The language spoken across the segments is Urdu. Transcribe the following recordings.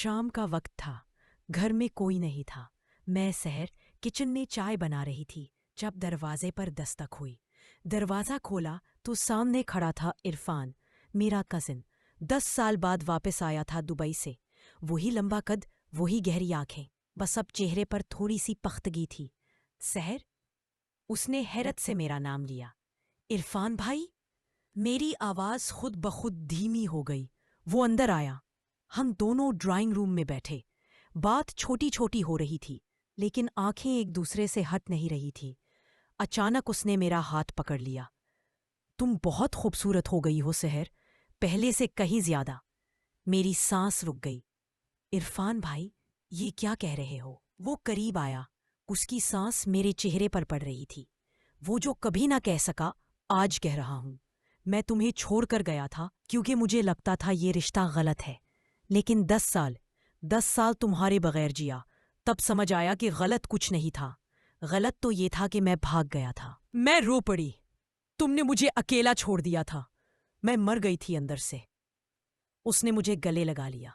شام کا وقت تھا، گھر میں کوئی نہیں تھا۔ میں سحر کچن میں چائے بنا رہی تھی جب دروازے پر دستک ہوئی۔ دروازہ کھولا تو سامنے کھڑا تھا عرفان، میرا کزن۔ 10 سال بعد واپس آیا تھا دبئی سے۔ وہی لمبا قد، وہی گہری آنکھیں، بس اب چہرے پر تھوڑی سی پختگی تھی۔ سحر؟ اس نے حیرت سے میرا نام لیا۔ عرفان بھائی؟ میری آواز خود بخود دھیمی ہو گئی۔ وہ اندر آیا۔ ہم دونوں ڈرائنگ روم میں بیٹھے۔ بات چھوٹی چھوٹی ہو رہی تھی، لیکن آنکھیں ایک دوسرے سے ہٹ نہیں رہی تھی۔ اچانک اس نے میرا ہاتھ پکڑ لیا۔ تم بہت خوبصورت ہو گئی ہو سحر، پہلے سے کہیں زیادہ۔ میری سانس رک گئی۔ عرفان بھائی، یہ کیا کہہ رہے ہو؟ وہ قریب آیا۔ اس کی سانس میرے چہرے پر پڑ رہی تھی۔ وہ جو کبھی نہ کہہ سکا، آج کہہ رہا ہوں۔ میں تمہیں چھوڑ کر گیا تھا کیونکہ مجھے لگتا تھا یہ رشتہ غلط ہے، لیکن 10 سال تمہارے بغیر جیا، تب سمجھ آیا کہ غلط کچھ نہیں تھا۔ غلط تو یہ تھا کہ میں بھاگ گیا تھا۔ میں رو پڑی۔ تم نے مجھے اکیلا چھوڑ دیا تھا۔ میں مر گئی تھی اندر سے۔ اس نے مجھے گلے لگا لیا۔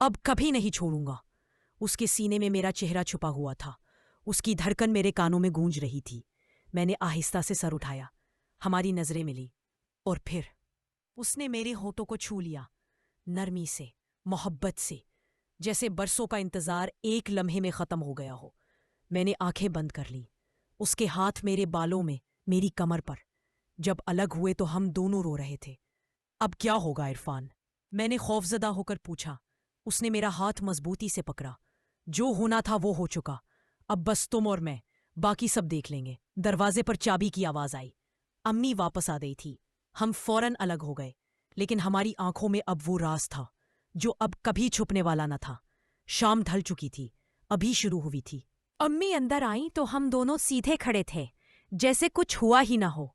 اب کبھی نہیں چھوڑوں گا۔ اس کے سینے میں میرا چہرہ چھپا ہوا تھا۔ اس کی دھڑکن میرے کانوں میں گونج رہی تھی۔ میں نے آہستہ سے سر اٹھایا۔ ہماری نظریں ملی، اور پھر اس نے میرے ہونٹوں کو چھو لیا، نرمی سے، محبت سے، جیسے برسوں کا انتظار ایک لمحے میں ختم ہو گیا ہو۔ میں نے آنکھیں بند کر لیں۔ اس کے ہاتھ میرے بالوں میں، میری کمر پر۔ جب الگ ہوئے تو ہم دونوں رو رہے تھے۔ اب کیا ہوگا عرفان؟ میں نے خوفزدہ ہو کر پوچھا۔ اس نے میرا ہاتھ مضبوطی سے پکڑا۔ جو ہونا تھا وہ ہو چکا، اب بس تم اور میں، باقی سب دیکھ لیں گے۔ دروازے پر چابی کی آواز آئی۔ امی واپس آ گئی تھی۔ ہم فوراً الگ ہو گئے، لیکن ہماری آنکھوں میں اب وہ راز تھا جو اب کبھی چھپنے والا نہ تھا۔ شام ڈھل چکی تھی، ابھی شروع ہوئی تھی۔ امی اندر آئیں تو ہم دونوں سیدھے کھڑے تھے، جیسے کچھ ہوا ہی نہ ہو۔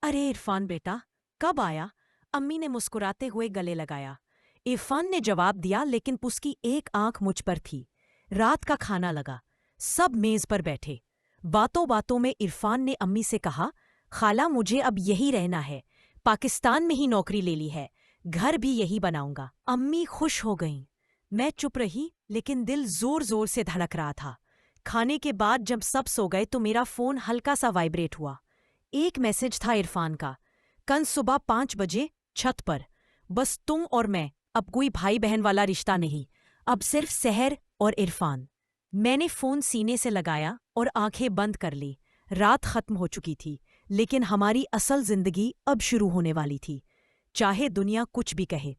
ارے عرفان بیٹا، کب آیا؟ امی نے مسکراتے ہوئے گلے لگایا۔ عرفان نے جواب دیا، لیکن اس کی ایک آنکھ مجھ پر تھی۔ رات کا کھانا لگا، سب میز پر بیٹھے۔ باتوں باتوں میں عرفان نے امی سے کہا، خالہ مجھے اب یہی رہنا ہے، پاکستان میں ہی نوکری لے لی ہے، گھر بھی یہی بناؤں گا۔ امی خوش ہو گئیں۔ میں چپ رہی، لیکن دل زور زور سے دھڑک رہا تھا۔ کھانے کے بعد جب سب سو گئے تو میرا فون ہلکا سا وائبریٹ ہوا۔ ایک میسج تھا عرفان کا، کل صبح 5 بجے چھت پر، بس تم اور میں، اب کوئی بھائی بہن والا رشتہ نہیں، اب صرف سحر اور عرفان۔ میں نے فون سینے سے لگایا اور آنکھیں بند کر لی۔ رات ختم ہو چکی تھی، لیکن ہماری اصل زندگی اب شروع ہونے والی تھی، چاہے دنیا کچھ بھی کہے۔